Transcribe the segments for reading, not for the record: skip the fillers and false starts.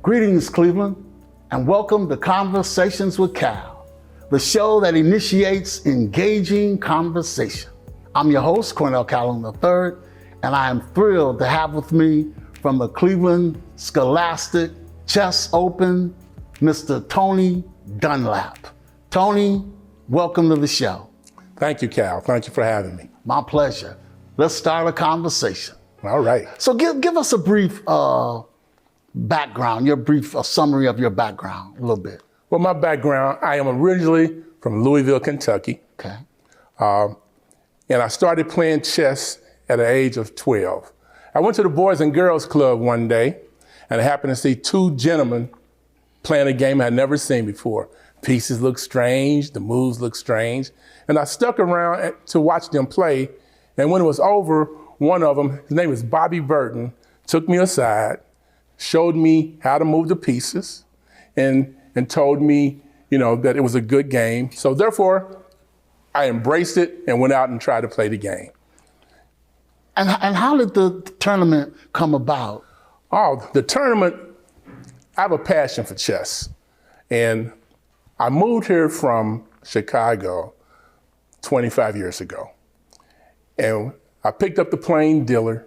Greetings, Cleveland, and welcome to Conversations with Cal, the show that initiates engaging conversation. I'm your host, Cal Tony III, and I am thrilled to have with me from the Cleveland Scholastic Chess Open, Mr. Tony Dunlap. Tony, welcome to the show. Thank you, Cal. Thank you for having me. My pleasure. Let's start a conversation. All right. So give us a brief background, a summary of your background, a little bit. Well, my background, I am originally from Louisville, Kentucky. Okay. And I started playing chess at the age of 12. I went to the Boys and Girls Club one day, and I happened to see two gentlemen playing a game I'd never seen before. Pieces looked strange, the moves looked strange, and I stuck around to watch them play. And when it was over, one of them, his name was Bobby Burton, took me aside, showed me how to move the pieces, and told me, that it was a good game. So therefore, I embraced it and went out and tried to play the game. And how did the tournament come about? Oh, the tournament, I have a passion for chess. And I moved here from Chicago 25 years ago. And I picked up the plain dealer,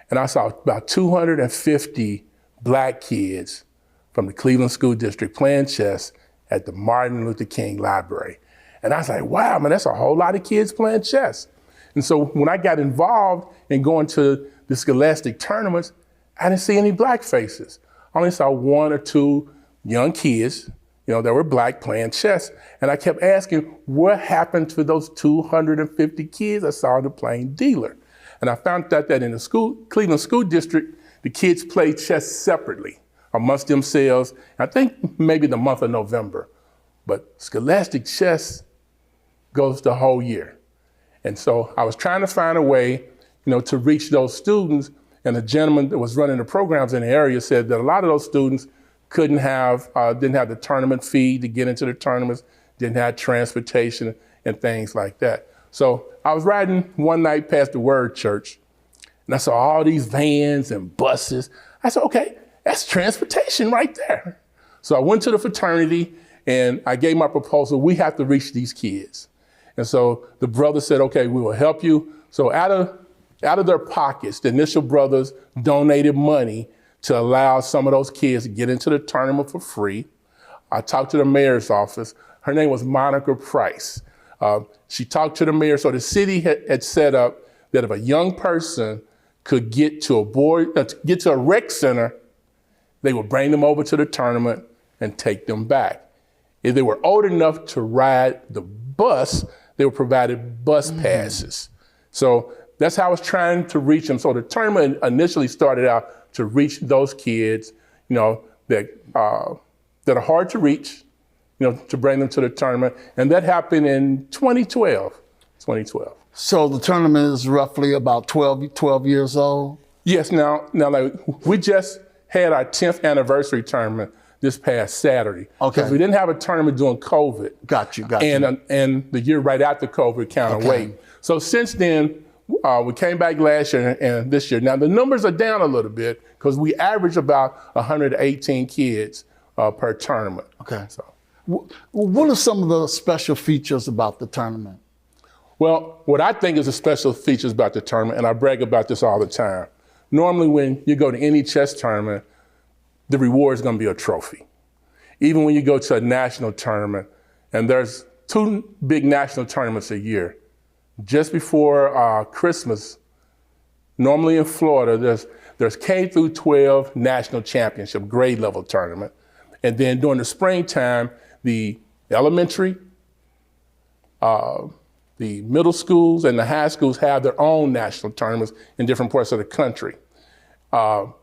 and I saw about 250 Black kids from the Cleveland School District playing chess at the Martin Luther King Library. And I was like, wow, man, that's a whole lot of kids playing chess. And so when I got involved in going to the Scholastic tournaments, I didn't see any Black faces. I only saw one or two young kids, that were Black playing chess. And I kept asking, what happened to those 250 kids I saw in the plain dealer? And I found out that in the Cleveland School District, the kids played chess separately amongst themselves, I think maybe the month of November. But Scholastic Chess goes the whole year. And so I was trying to find a way, to reach those students, and the gentleman that was running the programs in the area said that a lot of those students didn't have the tournament fee to get into the tournaments, didn't have transportation and things like that. So I was riding one night past the Word Church, and I saw all these vans and buses. I said, okay, that's transportation right there. So I went to the fraternity and I gave my proposal, we have to reach these kids. And so the brother said, okay, we will help you. So out of their pockets, the initial brothers donated money to allow some of those kids to get into the tournament for free. I talked to the mayor's office. Her name was Monica Price. She talked to the mayor. So the city had set up that if a young person could get to a rec center, they would bring them over to the tournament and take them back. If they were old enough to ride the bus, they were provided bus passes. So that's how I was trying to reach them. So the tournament initially started out to reach those kids, that are hard to reach, to bring them to the tournament. And that happened in 2012. So the tournament is roughly about 12 years old? Yes, now we just had our 10th anniversary tournament this past Saturday. Okay. Because we didn't have a tournament during COVID. Got you. And the year right after COVID kind of wait. So since then, we came back last year and this year. Now the numbers are down a little bit because we average about 118 kids per tournament. Okay. So, what are some of the special features about the tournament? Well, what I think is the special features about the tournament, and I brag about this all the time. Normally when you go to any chess tournament, the reward is going to be a trophy. Even when you go to a national tournament, and there's two big national tournaments a year. Just before Christmas, normally in Florida, there's K through 12 national championship grade level tournament. And then during the springtime, the elementary, the middle schools and the high schools have their own national tournaments in different parts of the country. But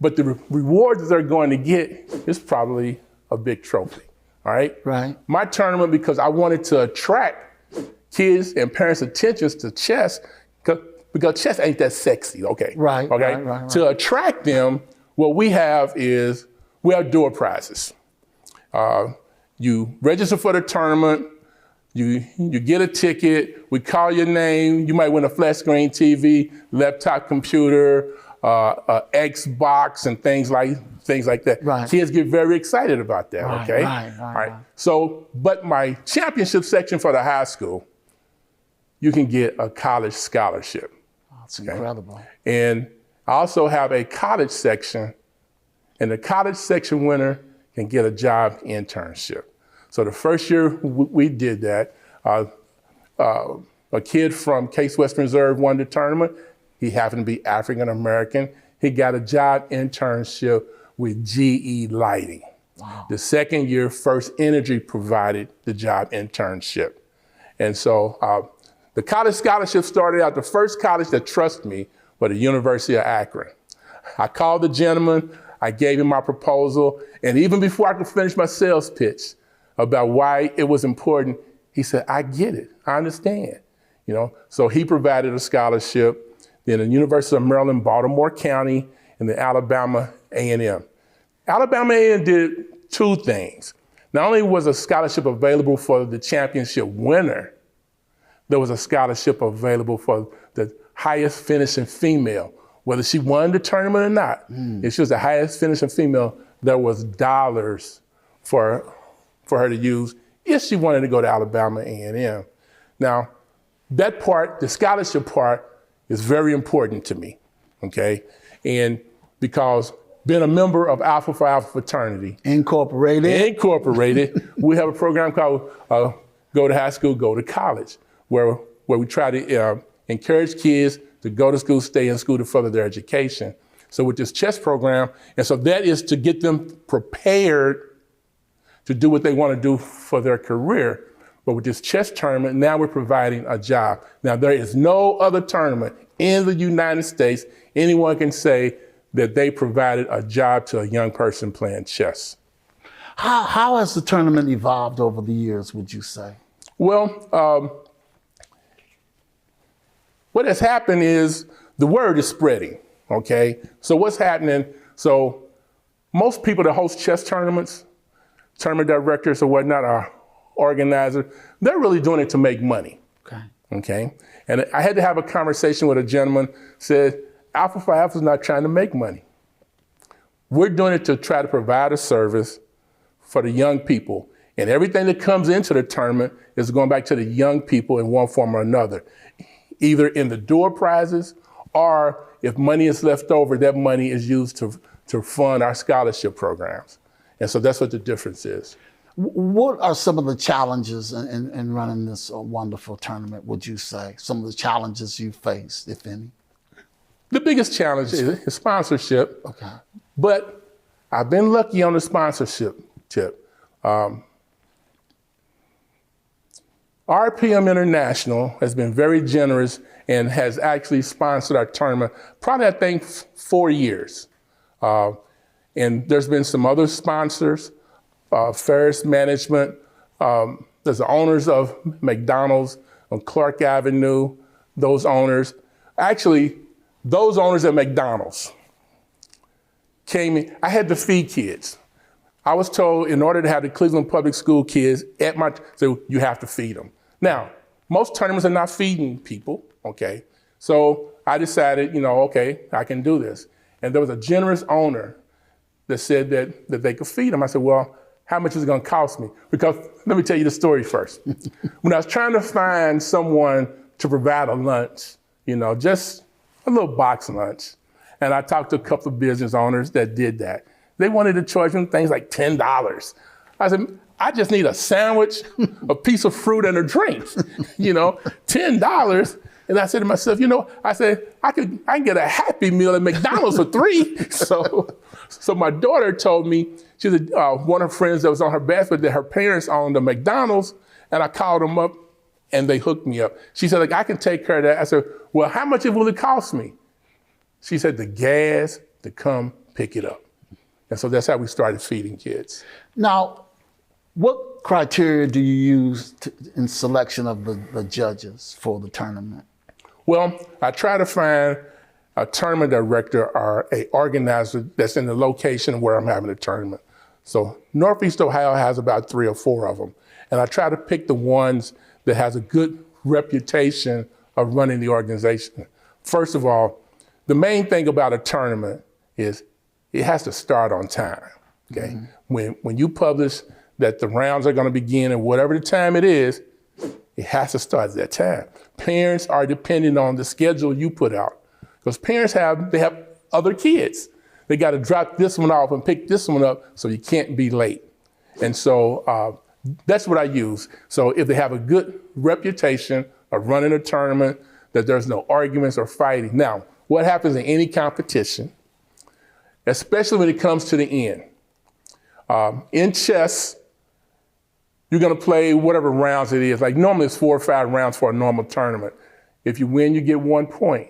the reward that they're going to get is probably a big trophy, all right? Right. My tournament, because I wanted to attract kids and parents' attentions to chess, because chess ain't that sexy, okay? Right, okay? Right. To attract them, what we have door prizes. You register for the tournament, you get a ticket, we call your name, you might win a flat screen TV, laptop computer, Xbox and things like that. Right. Kids get very excited about that, Right, okay? right. All right. So, but my championship section for the high school, you can get a college scholarship. That's incredible. And I also have a college section, and the college section winner can get a job internship. So the first year we did that, a kid from Case Western Reserve won the tournament. He happened to be African American. He got a job internship with GE Lighting. Wow. The second year, First Energy provided the job internship. And so the college scholarship started out, the first college that trusted me was the University of Akron. I called the gentleman, I gave him my proposal, and even before I could finish my sales pitch about why it was important, he said, I get it, I understand. You know, so he provided a scholarship, then the University of Maryland, Baltimore County, and the Alabama A&M. Alabama A&M did two things. Not only was a scholarship available for the championship winner, there was a scholarship available for the highest finishing female. Whether she won the tournament or not, if she was the highest finishing female, there was dollars for her to use if she wanted to go to Alabama A&M. Now, that part, the scholarship part, is very important to me, okay? And because being a member of Alpha Phi Alpha fraternity. Incorporated, we have a program called Go to High School, Go to College, where we try to encourage kids to go to school, stay in school to further their education. So with this chess program, and so that is to get them prepared to do what they want to do for their career. But with this chess tournament, now we're providing a job. Now there is no other tournament in the United States anyone can say that they provided a job to a young person playing chess. How has the tournament evolved over the years, would you say? Well, what has happened is the word is spreading, okay? So what's happening, so most people that host chess tournaments, tournament directors or whatnot, are organizers, they're really doing it to make money, okay? And I had to have a conversation with a gentleman, said, Alpha Phi Alpha is not trying to make money. We're doing it to try to provide a service for the young people. And everything that comes into the tournament is going back to the young people in one form or another, either in the door prizes, or if money is left over, that money is used to fund our scholarship programs. And so that's what the difference is. What are some of the challenges in running this wonderful tournament, would you say? Some of the challenges you faced, if any? The biggest challenge is sponsorship. Okay. But I've been lucky on the sponsorship tip. RPM International has been very generous and has actually sponsored our tournament, probably I think 4 years. And there's been some other sponsors, Ferris Management, there's the owners of McDonald's on Clark Avenue, those owners. Actually, those owners at McDonald's came in, I had to feed kids. I was told in order to have the Cleveland Public School kids at my, so you have to feed them. Now, most tournaments are not feeding people, okay? So I decided, okay, I can do this. And there was a generous owner that said that they could feed them. I said, well, how much is it gonna cost me? Because let me tell you the story first. When I was trying to find someone to provide a lunch, just a little box lunch, and I talked to a couple of business owners that did that. They wanted to charge them things like $10. I said, I just need a sandwich, a piece of fruit, and a drink, $10. And I said to myself, I said, I can get a Happy Meal at McDonald's for $3. So my daughter told me, she said, one of her friends that was on her basket, that her parents owned a McDonald's, and I called them up and they hooked me up. She said, I can take care of that. I said, well, how much will it cost me? She said, the gas to come pick it up. And so that's how we started feeding kids. Now, what criteria do you use in selection of the judges for the tournament? Well, I try to find a tournament director or a organizer that's in the location where I'm having the tournament. So Northeast Ohio has about 3 or 4 of them. And I try to pick the ones that has a good reputation of running the organization. First of all, the main thing about a tournament is it has to start on time, okay? When you publish that the rounds are gonna begin at whatever the time it is, it has to start at that time. Parents are dependent on the schedule you put out, because parents have other kids. They gotta drop this one off and pick this one up, so you can't be late. And so that's what I use. So if they have a good reputation of running a tournament, that there's no arguments or fighting. Now, what happens in any competition, especially when it comes to the end? In chess, you're gonna play whatever rounds it is. Like normally it's 4 or 5 rounds for a normal tournament. If you win, you get 1 point.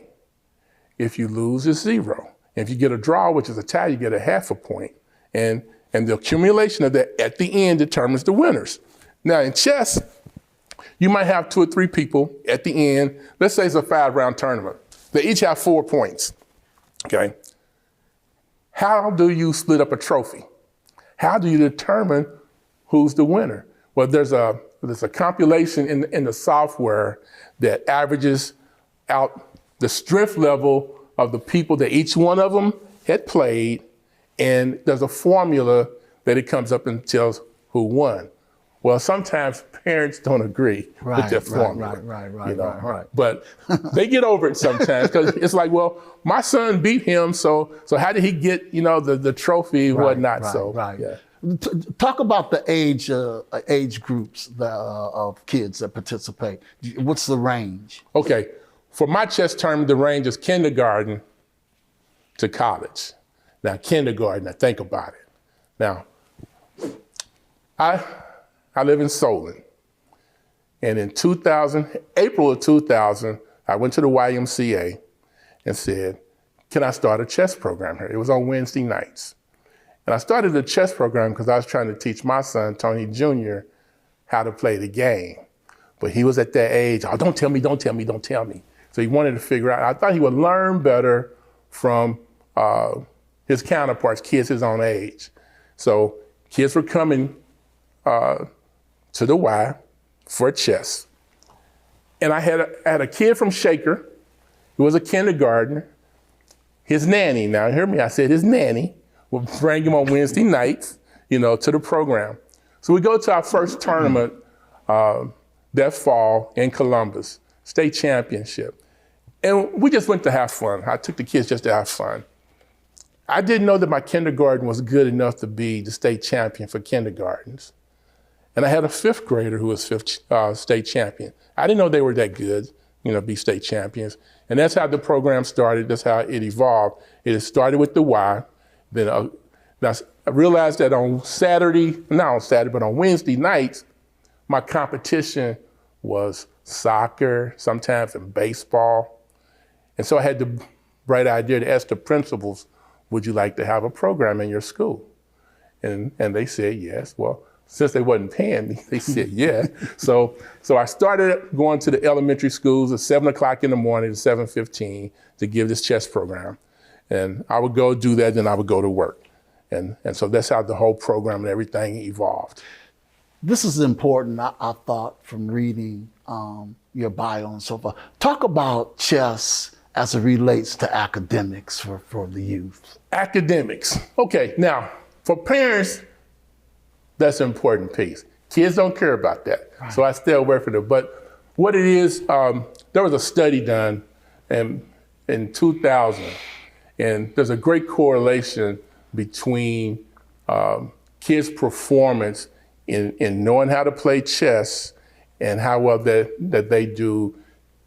If you lose, it's 0. If you get a draw, which is a tie, you get a half a point. And the accumulation of that at the end determines the winners. Now in chess, you might have 2 or 3 people at the end. Let's say it's a 5-round tournament. They each have 4 points, okay? How do you split up a trophy? How do you determine who's the winner? Well, there's a compilation in the software that averages out the strength level of the people that each one of them had played, and there's a formula that it comes up and tells who won. Well, sometimes parents don't agree with that formula. Right. But they get over it sometimes, because it's like, well, my son beat him, so how did he get, the trophy, whatnot? Yeah. Talk about the age groups of kids that participate. What's the range? Okay, for my chess tournament, the range is kindergarten to college. Now, kindergarten, now think about it. Now, I live in Solon, and in April of 2000, I went to the YMCA and said, can I start a chess program here? It was on Wednesday nights. And I started the chess program because I was trying to teach my son, Tony Jr., how to play the game. But he was at that age, oh, don't tell me. So he wanted to figure out, I thought he would learn better from his counterparts, kids his own age. So kids were coming to the Y for chess. And I had a kid from Shaker who was a kindergartner. His nanny, now hear me, I said his nanny, would bring him on Wednesday nights, to the program. So we go to our first tournament that fall in Columbus, state championship. And we just went to have fun. I took the kids just to have fun. I didn't know that my kindergarten was good enough to be the state champion for kindergartens. And I had a 5th grader who was state champion. I didn't know they were that good, be state champions. And that's how the program started. That's how it evolved. It started with the Y. Then I realized that on Wednesday nights, my competition was soccer, sometimes in baseball. And so I had the bright idea to ask the principals, would you like to have a program in your school? And they said yes. Well, since they wasn't paying me, they said yeah. So I started going to the elementary schools at 7 o'clock in the morning to 7:15 to give this chess program. And I would go do that, then I would go to work. And so that's how the whole program and everything evolved. This is important, I thought, from reading your bio and so forth. Talk about chess as it relates to academics for the youth. Academics. Okay, now, for parents, that's an important piece. Kids don't care about that, so I stay away from it. But what it is, there was a study done in 2000, and there's a great correlation between kids' performance in knowing how to play chess and how well that they do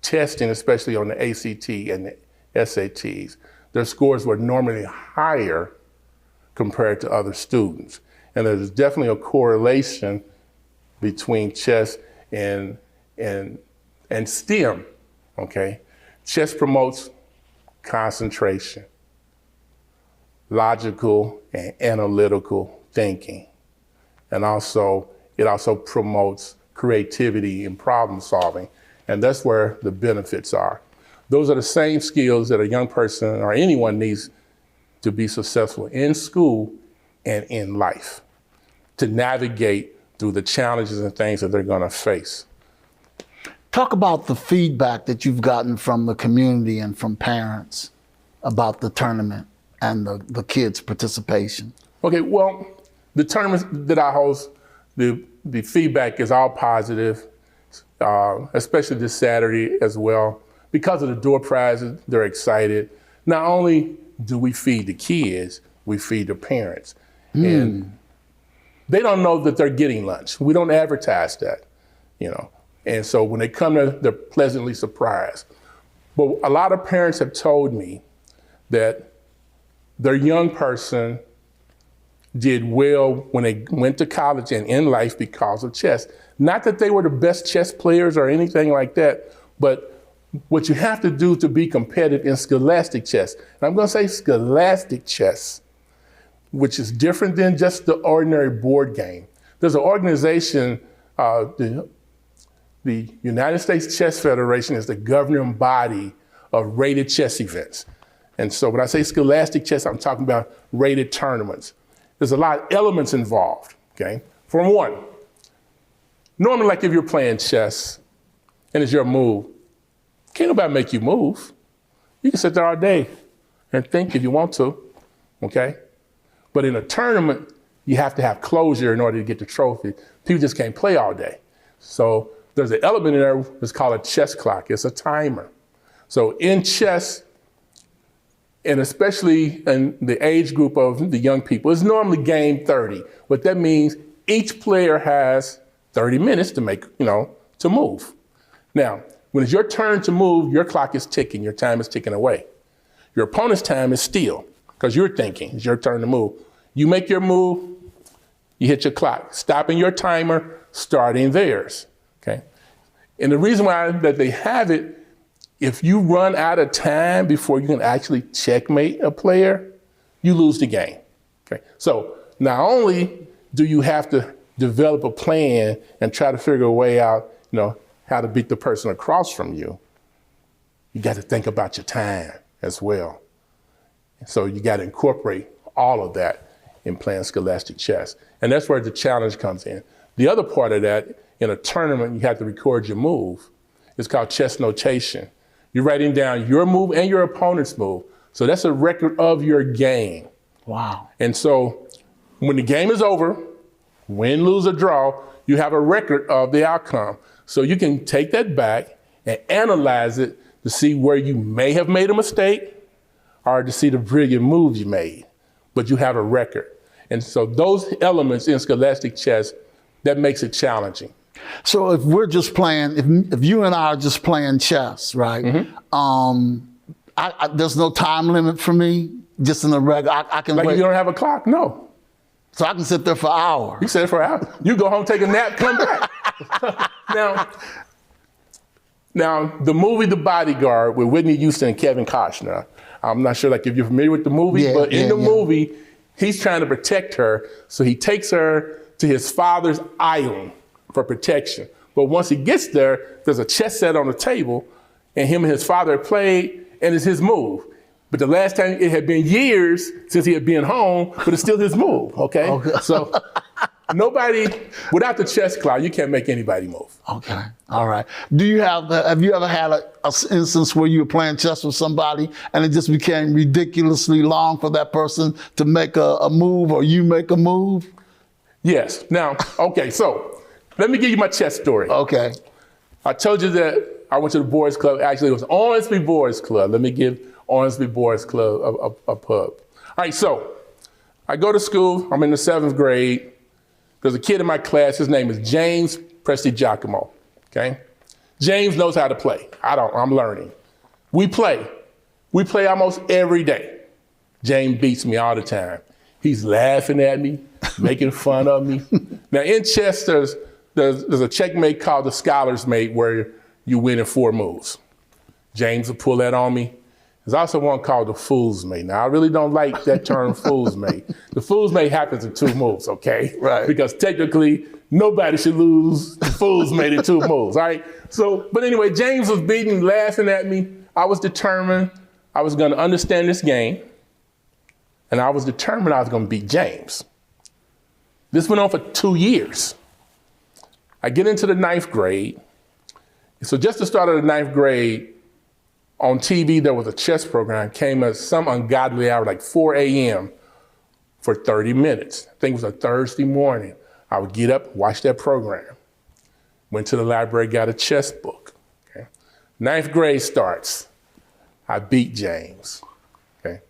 testing, especially on the ACT and the SATs. Their scores were normally higher compared to other students. And there's definitely a correlation between chess and STEM, okay? Chess promotes concentration, logical and analytical thinking. And it also promotes creativity and problem solving. And that's where the benefits are. Those are the same skills that a young person or anyone needs to be successful in school and in life, to navigate through the challenges and things that they're gonna face. Talk about the feedback that you've gotten from the community and from parents. about the tournament and the kids' participation? Okay, well, the tournaments that I host, the feedback is all positive, especially this Saturday as well. Because of the door prizes, they're excited. Not only do we feed the kids, we feed the parents. And they don't know that they're getting lunch. We don't advertise that, And so when they come there, they're pleasantly surprised. But a lot of parents have told me that their young person did well when they went to college and in life because of chess. Not that they were the best chess players or anything like that, but what you have to do to be competitive in scholastic chess, and I'm going to say scholastic chess, which is different than just the ordinary board game. There's an organization, the United States Chess Federation is the governing body of rated chess events. And so when I say scholastic chess, I'm talking about rated tournaments. There's a lot of elements involved, okay? For one, normally like if you're playing chess and it's your move, can't nobody make you move. You can sit there all day and think if you want to, okay? But in a tournament, you have to have closure in order to get the trophy. People just can't play all day. So there's an element in there that's called a chess clock. It's a timer. So in chess, and especially in the age group of the young people, it's normally game 30. What that means, each player has 30 minutes to make, to move. Now, when it's your turn to move, your clock is ticking, your time is ticking away. Your opponent's time is still, because you're thinking, it's your turn to move. You make your move, you hit your clock, stopping your timer, starting theirs, okay? And the reason why that they have it, if you run out of time before you can actually checkmate a player, you lose the game, okay? So not only do you have to develop a plan and try to figure a way out, how to beat the person across from you, you got to think about your time as well. So you got to incorporate all of that in playing scholastic chess. And that's where the challenge comes in. The other part of that, in a tournament, you have to record your move. It's called chess notation. You're writing down your move and your opponent's move. So that's a record of your game. Wow. And so when the game is over, win, lose, or draw, you have a record of the outcome. So you can take that back and analyze it to see where you may have made a mistake or to see the brilliant move you made, but you have a record. And so those elements in scholastic chess, that makes it challenging. So if we're just playing, if you and I are just playing chess, right? There's no time limit for me, just in the regular, I can Like wait. you don't have a clock? No. So I can sit there for hours. You sit there for hours. You go home, take a nap, come back. Now, the movie The Bodyguard with Whitney Houston and Kevin Costner, I'm not sure if you're familiar with the movie, but in the movie, he's trying to protect her, so he takes her to his father's island for protection. But once he gets there, there's a chess set on the table, and him and his father played, and it's his move. But the last time, it had been years since he had been home, but it's still his move, okay? So nobody, without the chess clock, you can't make anybody move. Okay, all right. Have you ever had an instance where you were playing chess with somebody and it just became ridiculously long for that person to make a move or you make a move? Yes. Now, okay, so let me give you my chess story. Okay. I told you that I went to the boys club. Actually, it was Ormsby Boys Club. Let me give Ormsby Boys Club a pub. All right, so I go to school. I'm in the 7th grade. There's a kid in my class. His name is James Prestigiacomo, okay? James knows how to play. I don't. I'm learning. We play. We play almost every day. James beats me all the time. He's laughing at me, making fun of me. Now, in chess, there's a checkmate called the scholar's mate where you win in 4 moves. James will pull that on me. There's also one called the fool's mate. Now, I really don't like that term, fool's mate. The fool's mate happens in 2 moves, okay? Right. Because technically, nobody should lose the fool's mate in 2 moves, all right? So, but anyway, James was beating, laughing at me. I was determined I was gonna understand this game, and I was determined I was gonna beat James. This went on for 2 years. I get into the 9th grade. So just the start of the 9th grade, on TV, there was a chess program, came at some ungodly hour, like 4 a.m. for 30 minutes. I think it was a Thursday morning. I would get up, watch that program. Went to the library, got a chess book. Okay? 9th grade starts. I beat James. Okay?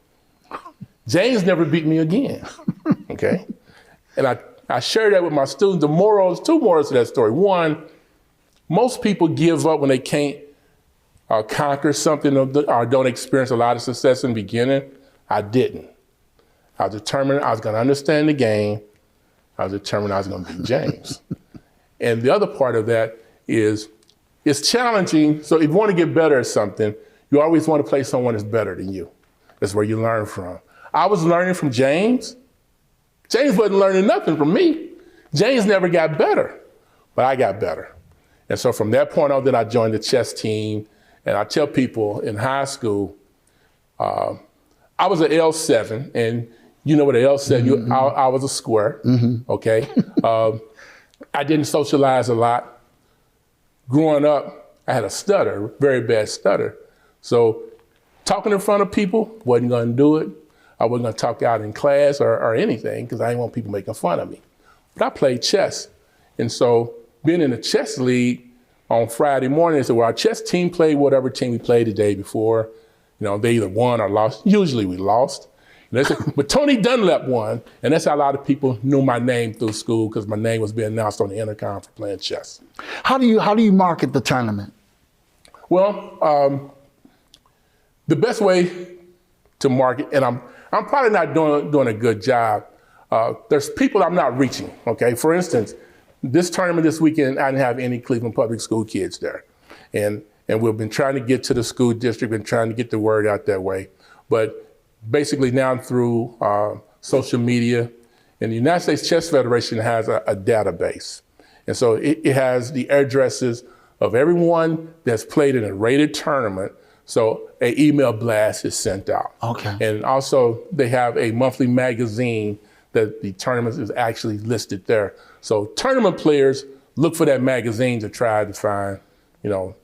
James never beat me again. Okay? And I share that with my students. Two morals to that story. One, most people give up when they can't conquer something or don't experience a lot of success in the beginning. I didn't. I was determined I was going to understand the game. I was determined I was going to beat James. And the other part of that is it's challenging. So if you want to get better at something, you always want to play someone that's better than you. That's where you learn from. I was learning from James. James wasn't learning nothing from me. James never got better, but I got better. And so from that point on, then I joined the chess team. And I tell people in high school, I was an L7, and you know what an L7, mm-hmm. I was a square, mm-hmm. Okay? I didn't socialize a lot. Growing up, I had a stutter, very bad stutter. So talking in front of people, wasn't gonna do it. I wasn't gonna talk out in class or anything, because I didn't want people making fun of me. But I played chess. And so being in the chess league on Friday morning, so our chess team played whatever team we played the day before. You know, they either won or lost. Usually we lost. But Tony Dunlap won, and that's how a lot of people knew my name through school, because my name was being announced on the intercom for playing chess. How do you market the tournament? Well, the best way to market, and I'm probably not doing a good job. There's people I'm not reaching. Okay, for instance, this tournament this weekend, I didn't have any Cleveland Public School kids there, and we've been trying to get to the school district, been trying to get the word out that way, but basically now through social media, and the United States Chess Federation has a database. And so it has the addresses of everyone that's played in a rated tournament. So an email blast is sent out. Okay. And also they have a monthly magazine that the tournament is actually listed there. So tournament players look for that magazine to try to find, the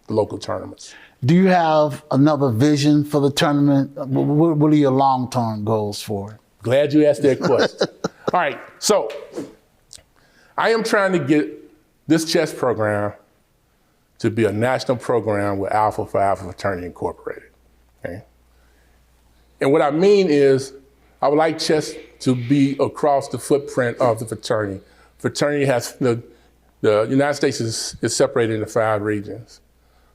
local tournaments. Do you have another vision for the tournament? What are your long-term goals for it? Glad you asked that question. All right, so I am trying to get this chess program to be a national program with Alpha Phi Alpha Fraternity Incorporated, okay? And what I mean is, I would like chess to be across the footprint of the fraternity. Fraternity has, the United States is separated into 5 regions.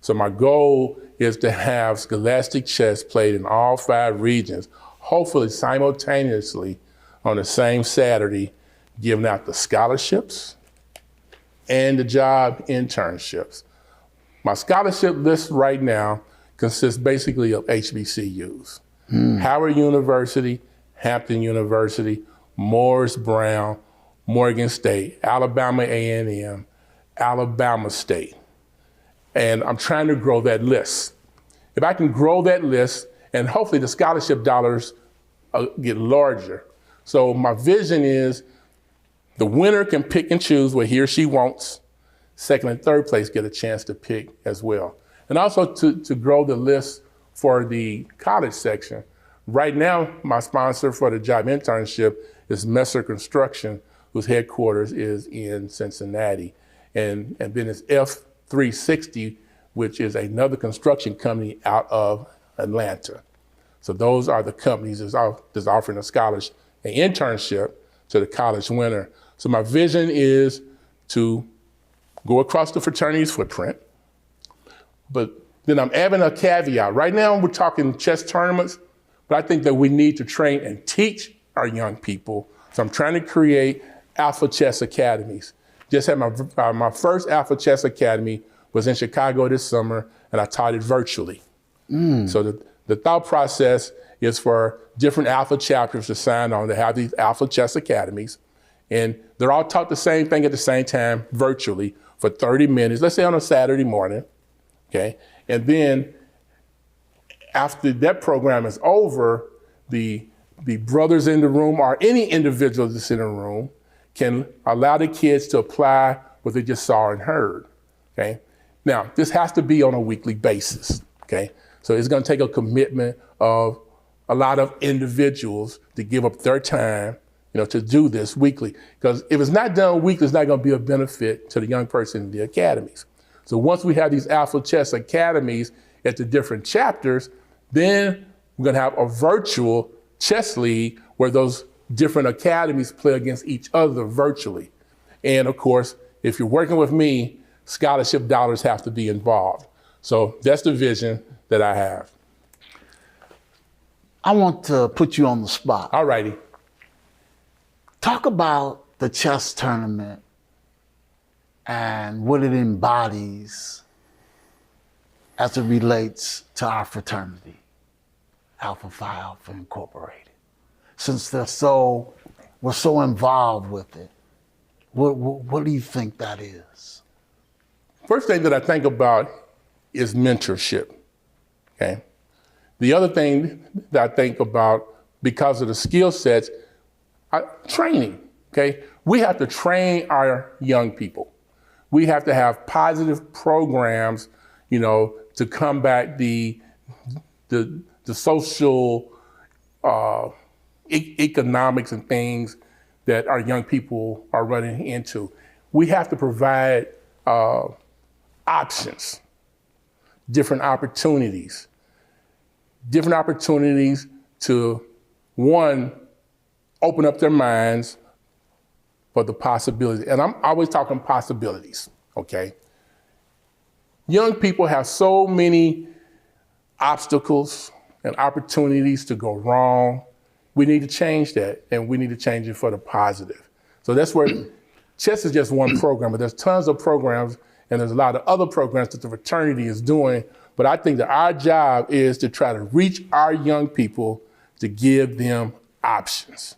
So my goal is to have scholastic chess played in all 5 regions, hopefully simultaneously on the same Saturday, giving out the scholarships and the job internships. My scholarship list right now consists basically of HBCUs. Howard University, Hampton University, Morris Brown, Morgan State, Alabama A&M, Alabama State. And I'm trying to grow that list. If I can grow that list, and hopefully the scholarship dollars get larger. So my vision is the winner can pick and choose what he or she wants. 2nd and 3rd place get a chance to pick as well. And also to grow the list for the college section. Right now, my sponsor for the job internship is Messer Construction, whose headquarters is in Cincinnati. And then it's F360, which is another construction company out of Atlanta. So those are the companies that's offering a scholarship, an internship to the college winner. So my vision is to go across the fraternity's footprint, but then I'm adding a caveat. Right now we're talking chess tournaments, but I think that we need to train and teach our young people. So I'm trying to create Alpha Chess Academies. Just had my first Alpha Chess Academy was in Chicago this summer, and I taught it virtually. So the thought process is for different Alpha chapters to sign on to have these Alpha Chess Academies, and they're all taught the same thing at the same time virtually for 30 minutes, let's say on a Saturday morning, okay? And then after that program is over, the brothers in the room or any individual that's in the room can allow the kids to apply what they just saw and heard, okay? Now, this has to be on a weekly basis, okay? So it's gonna take a commitment of a lot of individuals to give up their time, to do this weekly. Because if it's not done weekly, it's not gonna be a benefit to the young person in the academies. So once we have these Alpha Chess Academies at the different chapters, then we're gonna have a virtual chess league where those different academies play against each other virtually. And of course, if you're working with me, scholarship dollars have to be involved. So that's the vision that I have. I want to put you on the spot. All righty. Talk about the chess tournament and what it embodies as it relates to our fraternity, Alpha Phi Alpha Incorporated. Since we're so involved with it, what do you think that is? First thing that I think about is mentorship, okay? The other thing that I think about, because of the skill sets, training, okay? We have to train our young people. We have to have positive programs, to combat the social economics and things that our young people are running into. We have to provide options, different opportunities to, one, open up their minds for the possibilities. And I'm always talking possibilities, okay? Young people have so many obstacles and opportunities to go wrong. We need to change that, and we need to change it for the positive. So that's where chess is just one program, but there's tons of programs, and there's a lot of other programs that the fraternity is doing. But I think that our job is to try to reach our young people to give them options.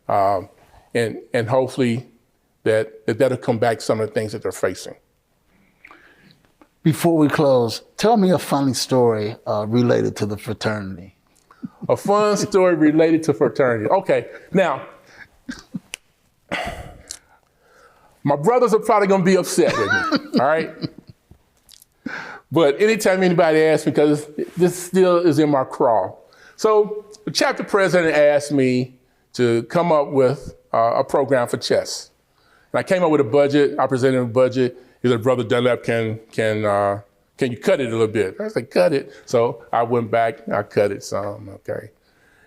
And hopefully that'll come back some of the things that they're facing. Before we close, tell me a funny story related to the fraternity. A fun story related to fraternity. Okay, now, my brothers are probably gonna be upset with me, all right? But anytime anybody asks me, because this still is in my crawl. So the chapter president asked me to come up with a program for chess. And I came up with a budget. I presented a budget. He said, Brother Dunlap, can you cut it a little bit? I said, cut it. So I went back, I cut it some, okay.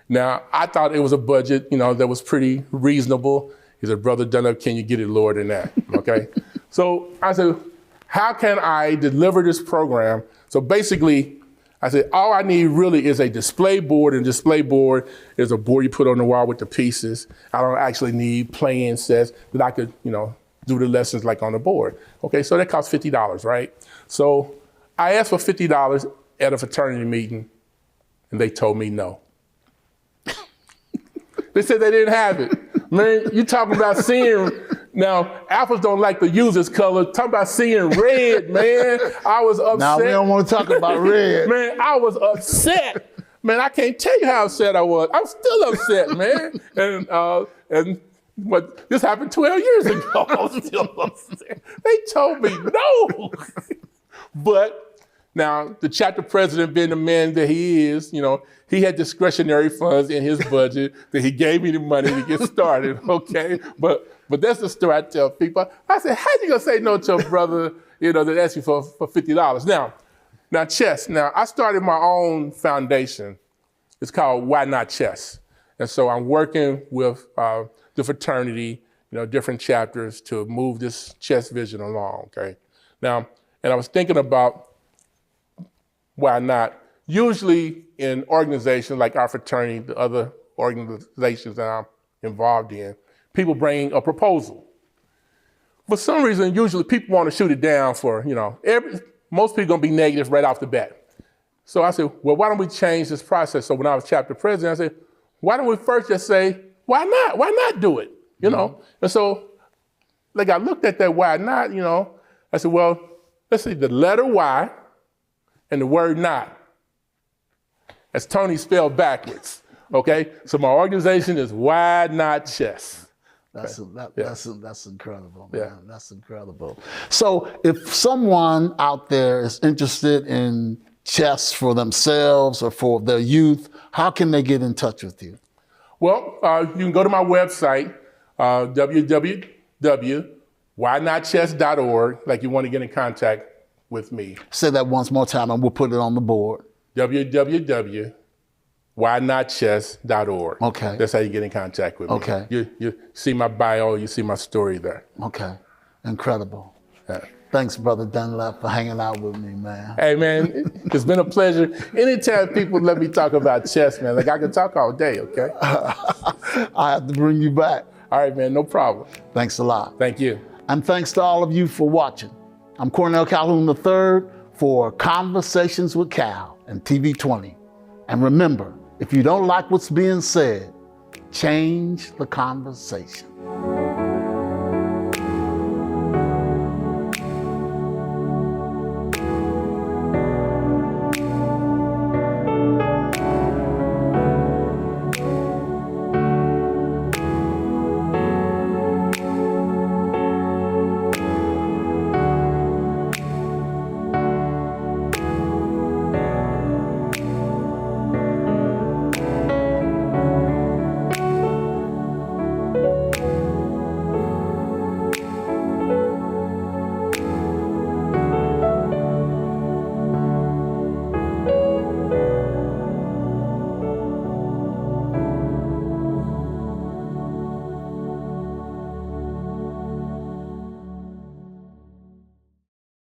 Now, I thought it was a budget, that was pretty reasonable. He said, Brother Dunlap, can you get it lower than that, okay? So I said, how can I deliver this program? So basically, I said, all I need really is a display board, and display board is a board you put on the wall with the pieces. I don't actually need playing sets that I could, do the lessons like on the board. Okay, so that costs $50, right? So I asked for $50 at a fraternity meeting, and they told me no. They said they didn't have it. Man, you talking about seeing, now, Alphas don't like to use this color. Talking about seeing red, man. I was upset. Now, we don't want to talk about red. Man, I was upset. Man, I can't tell you how upset I was. I'm still upset, man. And what, this happened 12 years ago. I was still upset. They told me no. But now, the chapter president, being the man that he is, he had discretionary funds in his budget that he gave me the money to get started, okay? But that's the story I tell people. I said, how you gonna say no to a brother, that asked you for $50? Now chess. Now, I started my own foundation. It's called Why Not Chess? And so I'm working with the fraternity, different chapters to move this chess vision along, okay? Now, and I was thinking about why not. Usually in organizations like our fraternity, the other organizations that I'm involved in, people bring a proposal. For some reason, usually people want to shoot it down for, most people gonna be negative right off the bat. So I said, well, why don't we change this process? So when I was chapter president, I said, why don't we first just say, why not? Why not do it? And so like I looked at that why not, I said, well, let's see, the letter Y and the word not. That's Tony spelled backwards, okay? So my organization is Why Not Chess. That's incredible, man. Yeah. That's incredible. So if someone out there is interested in chess for themselves or for their youth, how can they get in touch with you? Well, you can go to my website, www.whynotchess.org, like you want to get in contact with me. Say that once more time and we'll put it on the board. www.whynotchess.org. Okay. That's how you get in contact with me. Okay. You see my bio, you see my story there. Okay. Incredible. Yeah. Thanks, Brother Dunlap, for hanging out with me, man. Hey, man, it's been a pleasure. Anytime people let me talk about chess, man, like I can talk all day, okay? I have to bring you back. All right, man, no problem. Thanks a lot. Thank you. And thanks to all of you for watching. I'm Cornell Calhoun III for Conversations with Cal and TV 20. And remember, if you don't like what's being said, change the conversation.